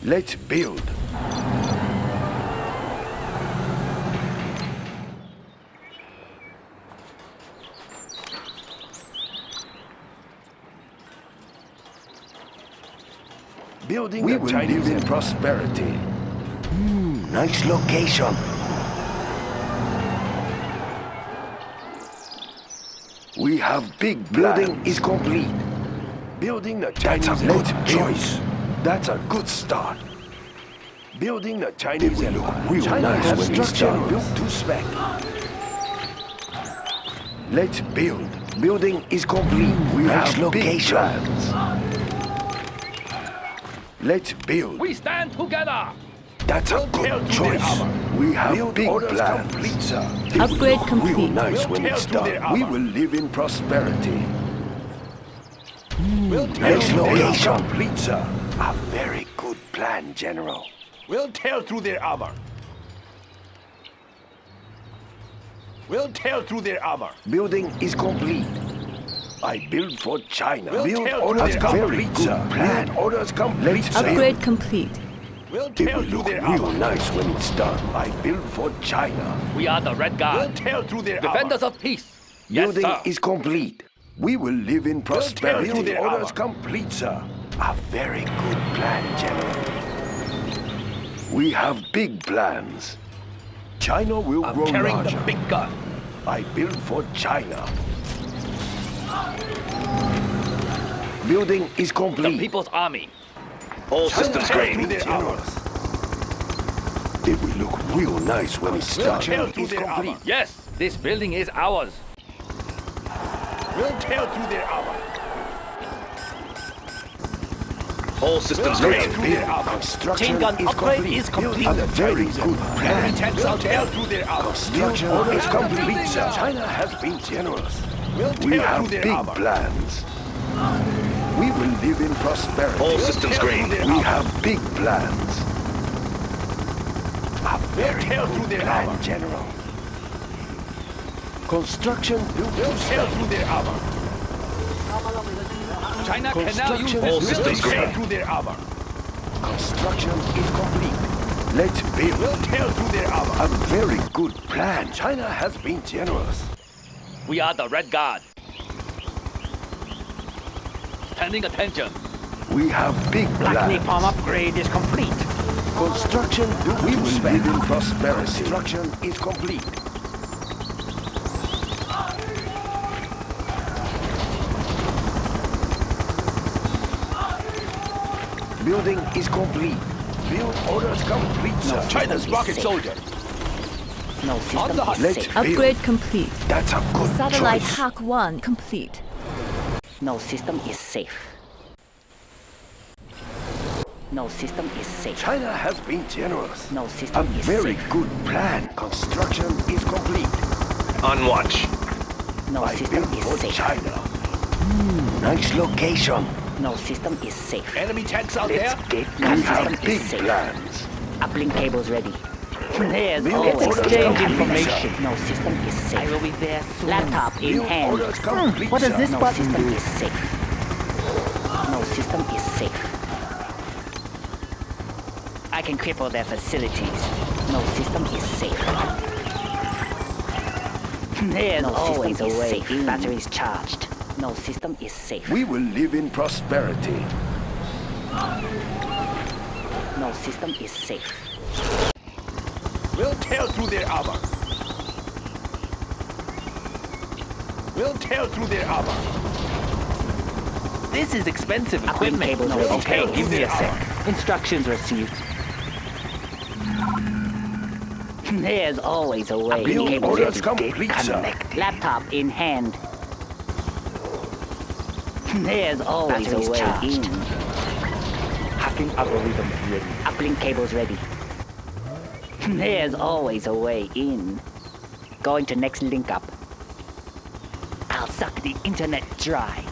Let's build. Building we will live in prosperity. Nice location. We have big building is complete. Building the Chinese. That's a good choice. That's a good start. Building the Chinese. It will look real nice when it's done. Built to spec. Let's build. Building is complete. We have location. Plans. Let's build. We stand together. That's a good choice. We have big plans. Complete, sir. Upgrade complete. Real nice when it's done. We will live in prosperity. Nice location. Complete, sir. A very good plan, General. We'll tear through their armor. We'll tear through their armor. Building is complete. I build for China. We'll Build tear orders through their complete, sir. Plan orders complete, sir. Upgrade complete. We'll It tear will through look their real armor. nice when it's done. I build for China. We are the Red We'll Guard. tear through their Defenders armor. of peace. Yes, Building sir. is complete. We will live in prosperity. through their Orders armor. complete, sir. A very good plan, General. We have big plans. China will I'm grow carrying larger. the big gun. I build for China. Building is The complete. People's Army. All China systems has green. been generous. It will look real nice when it's done. tear through It's their complete. armor. Yes, this building is ours. We'll tear through their armor. All systems We'll green. tear through their armor. Construction Chain gun is upgrade complete. is complete. Building a very good plan. We'll tear through their armor. Construction is complete, sir. China has been generous. We'll We tear have through their big armor. plans. We will live in prosperity. All systems green. We have big plans. A very tear through good their plan, armor. General. Construction built We'll to tear spec. through their armor. China can now use Construction this All is systems building. We'll tear green. through their armor. Construction is complete. Let's build. We'll tear through their armor. A very good plan. China has been generous. We are the Red Guard. Standing attention. We have big plans. Napalm upgrade is complete. Construction built we will live in prosperity. Construction is complete. Building is complete. Build orders complete, sir. China's rocket soldier. No On system the is hot. Let's safe. build. Upgrade complete. That's a good Satellite choice. Hack 1 complete. No system is safe. No system is safe. China has been generous. No A system is very safe. good plan. Construction is complete. On watch. No I system built is for safe. China. Nice location. No system is safe. Enemy tanks out Let's there. get We no have system big is safe. plans. Uplink cables ready. There's Build always orders exchange complete, information. No system is safe. I will be there soon. Laptop in Build hand. orders complete, What does sir. this no system is safe. No system is safe. I can cripple their facilities. No system is safe. There's always a way. Batteries charged. No system is safe. We will live in prosperity. No system is safe. We'll tear through their armor. We'll tear through their armor. This is expensive Uplink equipment. cables ready. Okay, give me a sec. Instructions received. There's always a way. Build Cables orders ready. complete, sir. Connect. Laptop in hand. There's always a way in. Hacking algorithm ready. Uplink cables ready. There's always a way in. Going to next link up. I'll suck the internet dry.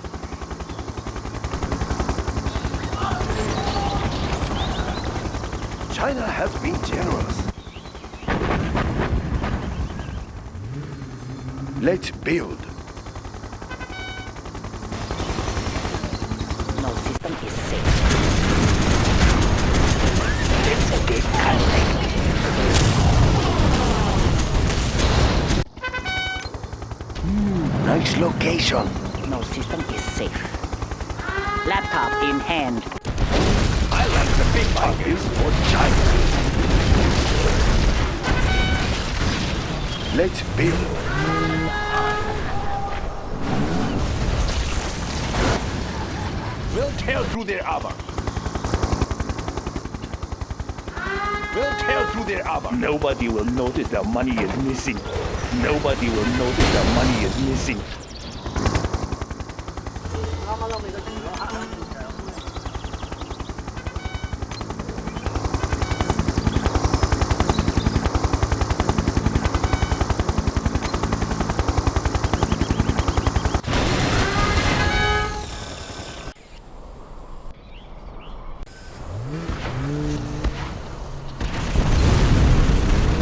China has been generous. Let's build. No system is safe. Let's get collected. Nice location. No system is safe. Laptop in hand. I like the big pockets. For China. Let's build. We'll tear through their armor. We'll tear through their armor. Nobody will notice the money is missing. Nobody will notice the money is missing.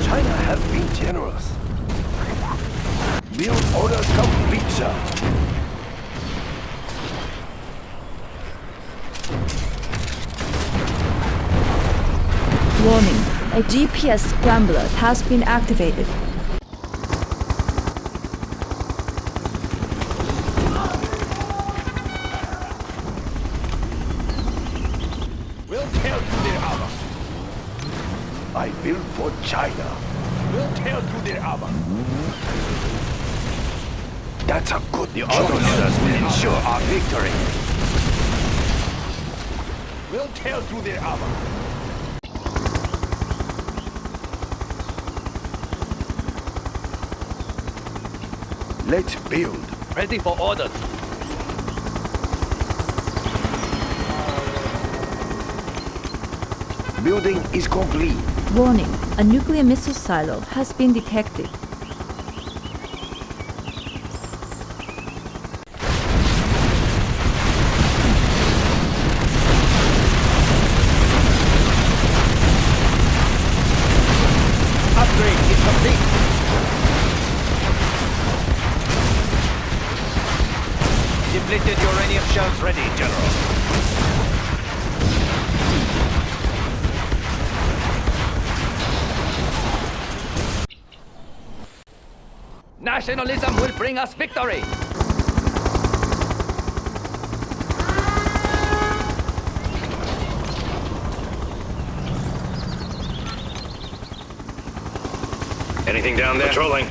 China has been generous. Build orders complete, sir. Warning. A GPS scrambler has been activated. We'll tear through their armor. I built for China. We'll tear through their armor. That's a good The auto loaders will ensure our victory. We'll tear through their armor. Let's build. Ready for orders. Building is complete. Warning. A nuclear missile silo has been detected. Upgrade is complete. Depleted uranium shells ready, General. Nationalism will bring us victory. Anything down there? Patrolling.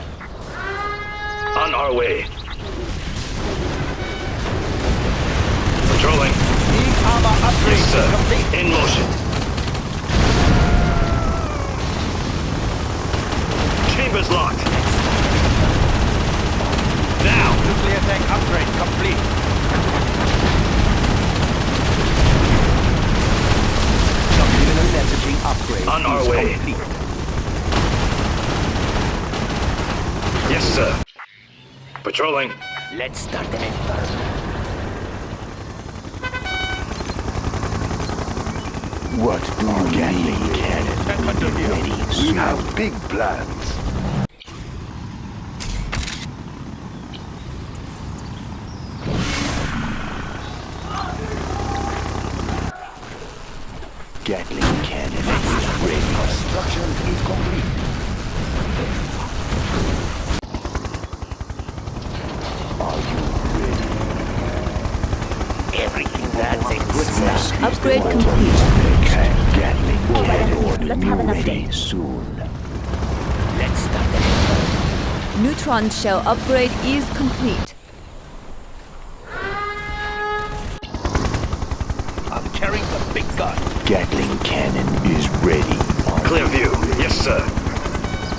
On our way. Patrolling. E-armor upgrade Yes, sir. is complete. In motion. Chambers locked. Now. Nuclear tank upgrade complete. Subliminal messaging upgrade On our is way. complete. Yes, sir. Patrolling. Let's start an inferno. What do you need, Cannon? We have big plans. Gatling cannon is ready. Construction is complete. Are you ready? Everything that's a good stuff. Upgrade complete. Gatling cannon Let's have an ready update. soon. Let's start an inferno. Neutron shell upgrade is complete. I'm carrying the big gun. Gatling cannon is ready. Clear view. Yes, sir.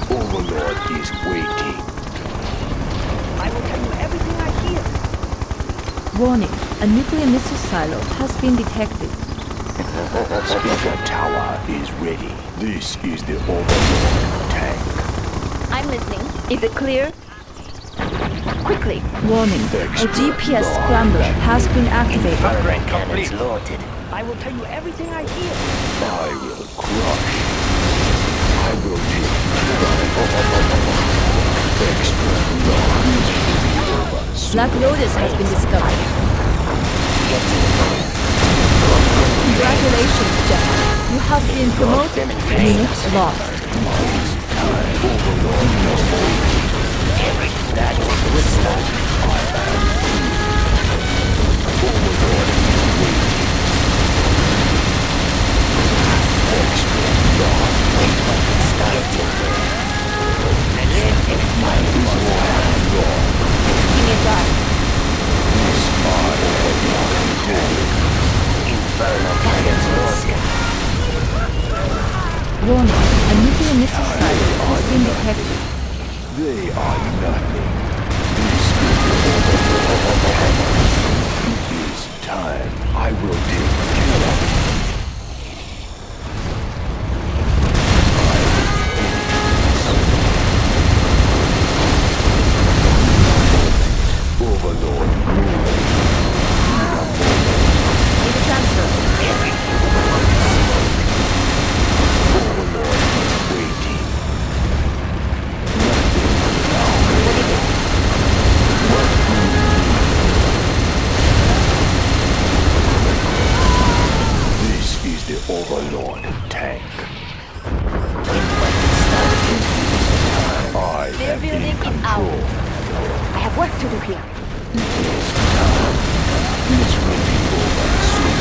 Overlord is waiting. I will tell you everything I hear. Warning. A nuclear missile silo has been detected. Speaker tower is ready. This is the Overlord tank. I'm listening. Is it clear? Quickly. Warning. A GPS scrambler has been activated. Upgrade complete. Cannons loaded. I will tell you everything I hear. I will crush. I will take extra large. Black Lotus has been discovered. Get to the point. Congratulations, General. You have been promoted. Unit lost. Give me a job. Warning, a nuclear missile site has been detected. They are nothing. This is time. I will take care of it. Overlord, move. Need a transfer. Overlord is waiting. This is the Overlord tank. I Their am building in is control. out. I have work to do here. This will be over soon.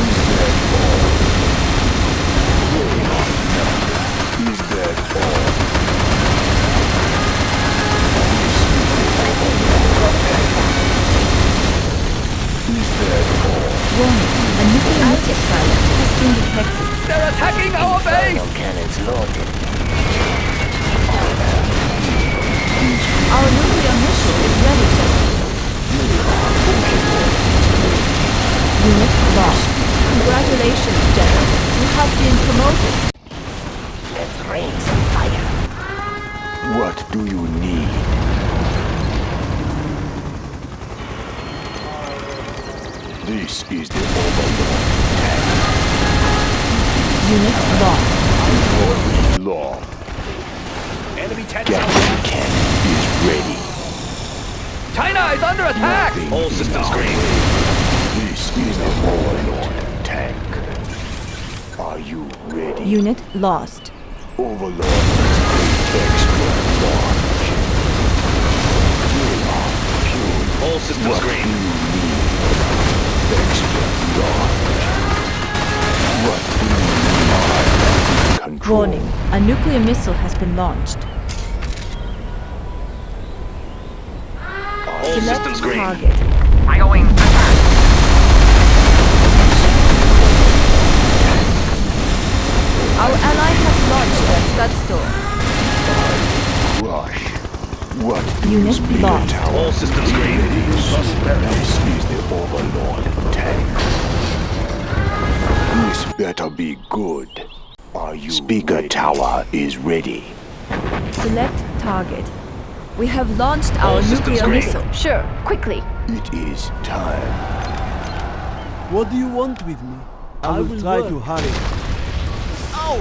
Is that all? Is that all? Is that all? Warning, a nuclear missile site has been detected. They're attacking our base! Our nuclear missile is ready. Unit lost. Congratulations, General. You have been promoted. Let's rain some fire. What do you need? This is the Overlord tank. Unit lost. Law. Enemy tank. Gas cannon is ready. China is under attack! Nothing All in systems our green. way. This is the Overlord tank. Are you ready? Unit lost. Overlord is extra large. You are pure. All systems What do green. you need? Extra large. What do you need? Control. Warning, a nuclear missile has been launched. All Select systems green. target. Our ally has launched their Scud store. Rush. What Unit speed lost. tower? All systems green. This is the Overlord tank. This better be good. Are you Speaker ready? Tower is ready. Select target. We have launched our All systems nuclear green. missile. Sure, quickly. It is time. What do you want with me? I will try to hurry. Ow!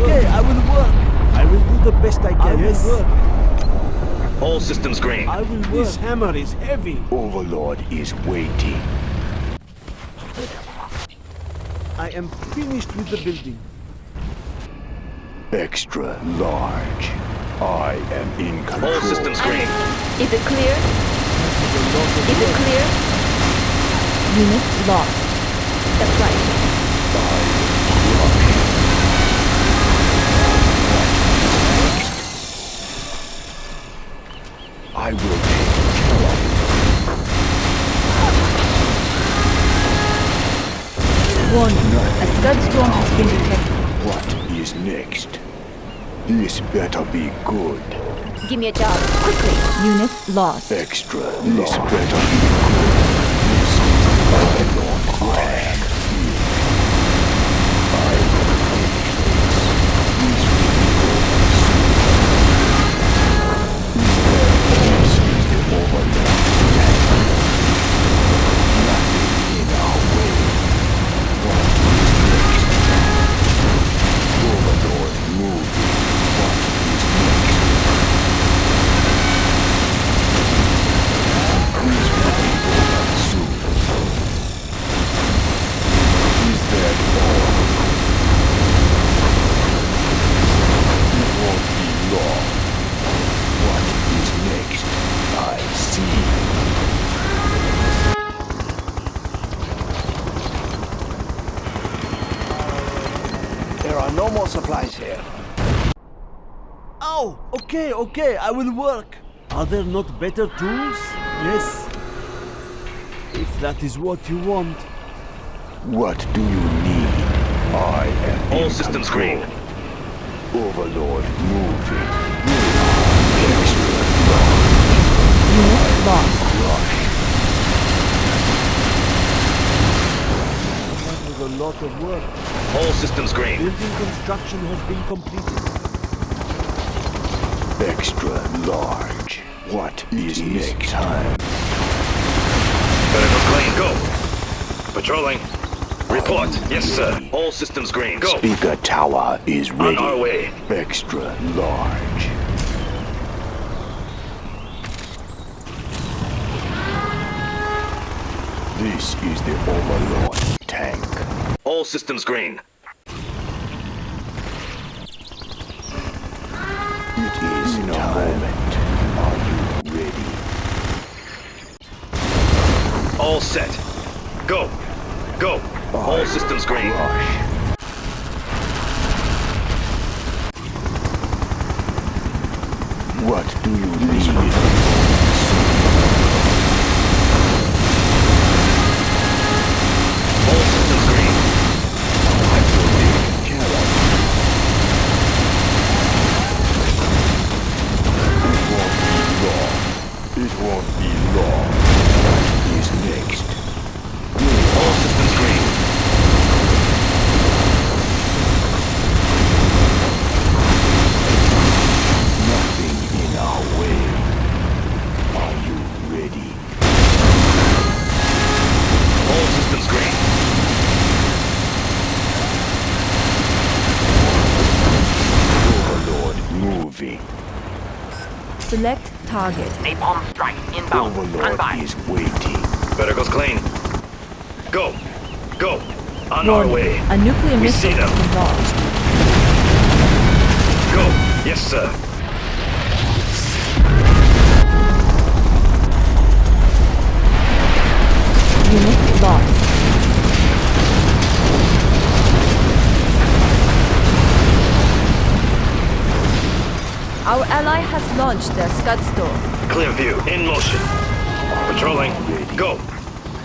Okay, I will work. I will do the best I can. Yes. I will work. All systems green. I will work. This hammer is heavy. Overlord is waiting. I am finished with the building. Extra large. I am in control. All systems green. Is it clear? Is it clear? Unit lost. That's right. I will take care of it. Warning, a Scud storm has been detected. What is next? This better be good. Give me a job, quickly. Unit lost. Extra. This better be good. This is Overlord tank. I will finish this. This will be over soon. This is the Overlord tank. Nothing in our way. What is next? Overlord moving. What is next? This will be over soon. there. Oh, okay, I will work. Are there not better tools? Yes. If that is what you want. What do you need? I am All in systems control. green. Overlord moving. Unit lost. That was a lot of work. All systems green. Building construction has been completed. Extra large. What is next time? Vertical's clean. Go. Patrolling. Report. Yes, sir. All systems green. Go. Speaker tower is ready. On our way. Extra large. This is the Overlord tank. All systems green. It is in a moment. Are you ready? All set. Go. Go. All systems green. Rush. What do you need? All systems green. I will take care of it. It won't be long. What is next? All systems green. Nothing in our way. Are you ready? All systems green. Overlord moving. Select target. Napalm strike inbound. Overlord Standby. is waiting. Vertical's clean. Go. Go. On our Warning. way. A nuclear We missile see them. has been launched. Go. Yes, sir. Unit lost. Our ally has launched their Scud storm. Clear view. In motion. Patrolling. Go.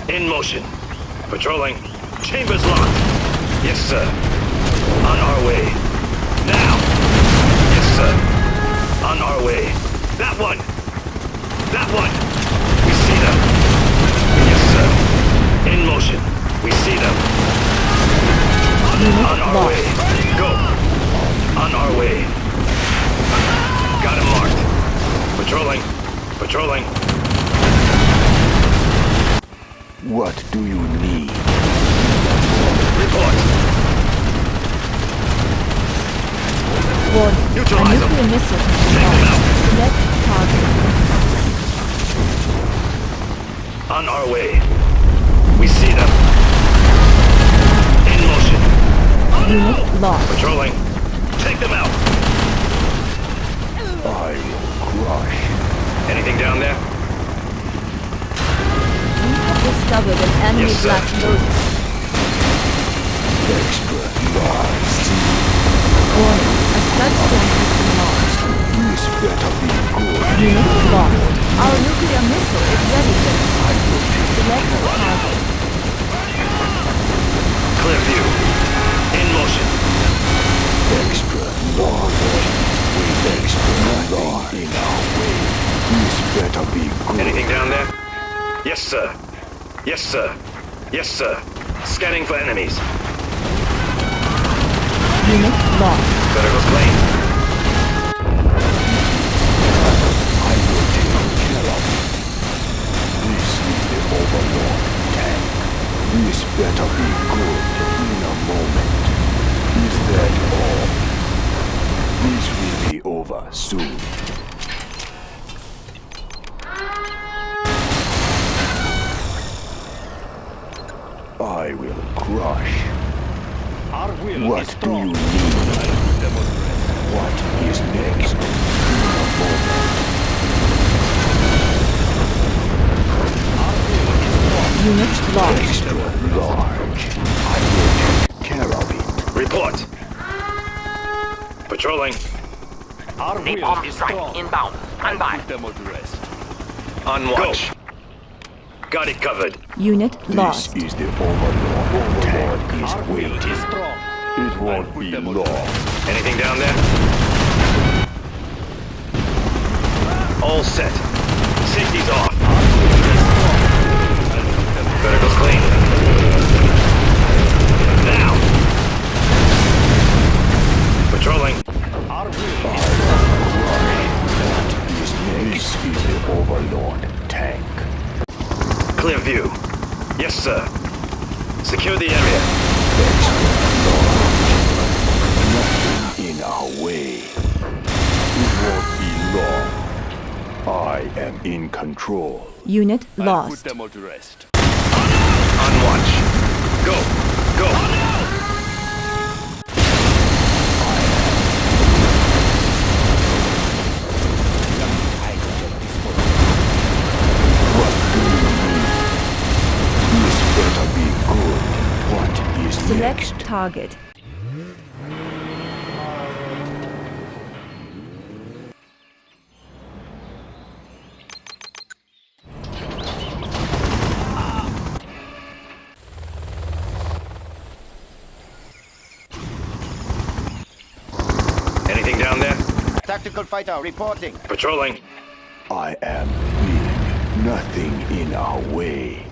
In motion. Patrolling. Chambers locked. Yes, sir. On our way. Now. Yes, sir. On our way. That one. That one. We see them. Yes, sir. In motion. We see them. On our lost. way. Go. On our way. Got him marked. Patrolling. Patrolling. What do you need? Report. Warning. A Neutralize them. nuclear missile has Take been them launched. Select target. On our way. We see them. In motion. Unit lost. Patrolling. Take them out. I will crush. Anything down there? We have discovered an enemy Yes, sir. black lotus. Extra large. Warning. A Scud storm has been launched. This better be good. Unit lost. Our nuclear missile is ready, General. I will take Select target. Clear view. In motion. extra large. With extra large in our way. This better be good. Anything down there? Yes, sir. Yes, sir. Yes, sir. Scanning for enemies. Unit lost. Vertical's clean. I will take care of it. This is the Overlord tank. This better be good in a moment. Is that all? This will be over soon. I will crush. Our will What is do strong. you need? What is next? In a moment. Unit lost. Extra large. I will take care of it. Report. Patrolling. Our will Napalm is strike strong. inbound. Stand by. Put them all to rest. On watch. Got it covered. Unit lost. This is the Overlord. Tank is Our will waiting. is strong. It won't be long. Anything down there? All set. Safety's off. Vertical's clean. Now! Patrolling. Our will This is the Overlord. Tank. Clear view. Yes, sir. Secure the area. Nothing in our way. It won't be long. I am in control. Unit Put lost. them all to rest. On watch. Go. Go. This better be good. What is Select next? target. Anything down there? Tactical fighter reporting. Patrolling. I am big. Nothing in our way.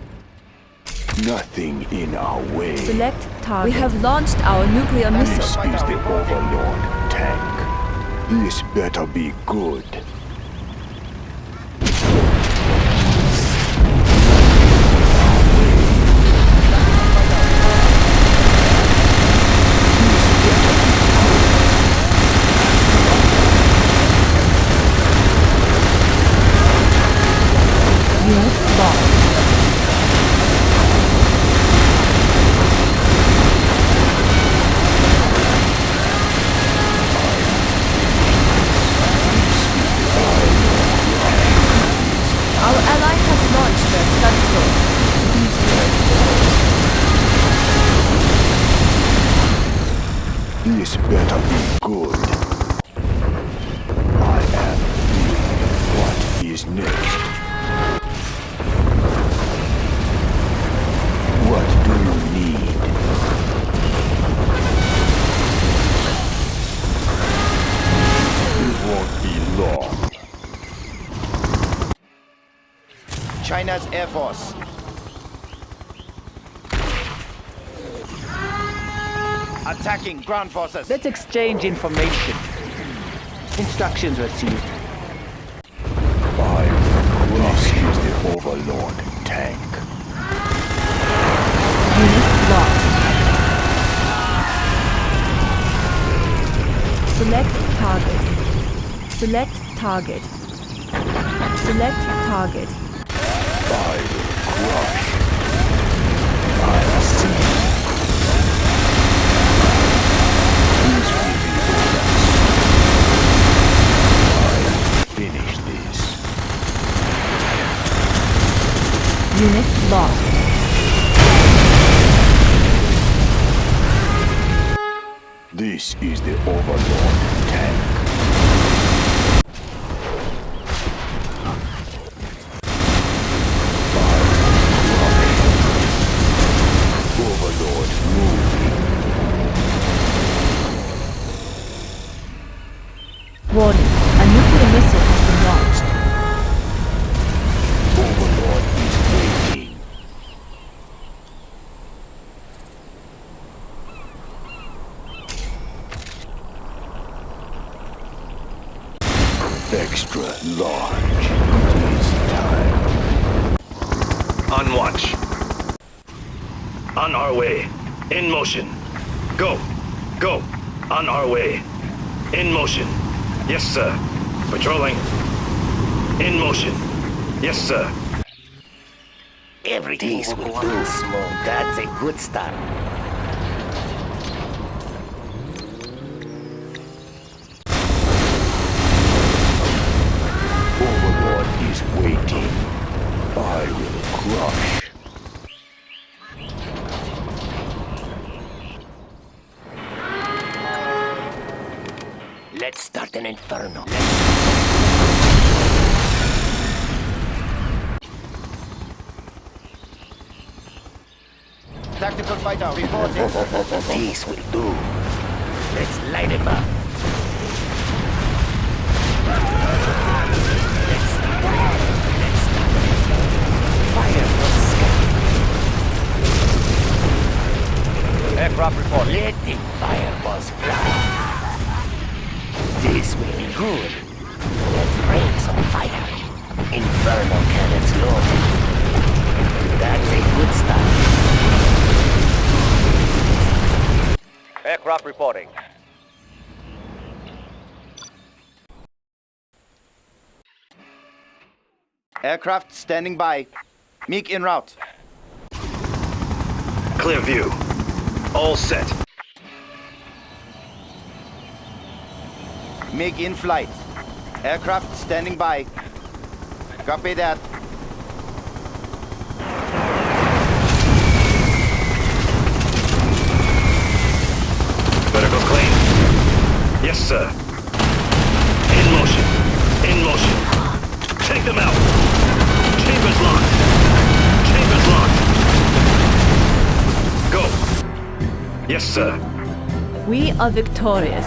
Nothing in our way. Select target. We have launched our nuclear This missile. is the Overlord tank. This better be good. Unit lost. Our ally has launched their Sunstorm. This better be good. I am big. What is next? What do you need? It won't be long. China's Air Force. Attacking ground forces. Let's exchange information. Instructions received. This is the Overlord tank. Unit lost. Select target. Select target. Select target. I will crush. I see. These will be orders. I finish this. Unit lost. This is the Overlord tank. Overlord moving. Warning. A nuclear missile has been launched. Overlord is waiting. Extra large. It is time. On watch. On our way. In motion. Go. Go. On our way. In motion. Yes, sir. Patrolling. In motion. Yes, sir. Everything's going smooth. That's a good start. Overlord is waiting. I will crush. Inferno. Tactical fighter reporting. This will do. Let's light him up. Let's start. Fire will scatter. Aircraft reporting. Let the fireballs fly. This will be good. Let's bring some fire. Inferno cannons loaded. That's a good start. Aircraft reporting. Aircraft standing by. MiG en route. Clear view. All set. MiG in flight. Aircraft standing by. Copy that. Vertical clean. Yes, sir. In motion. In motion. Take them out. Chambers locked. Chambers locked. Go. Yes, sir. We are victorious.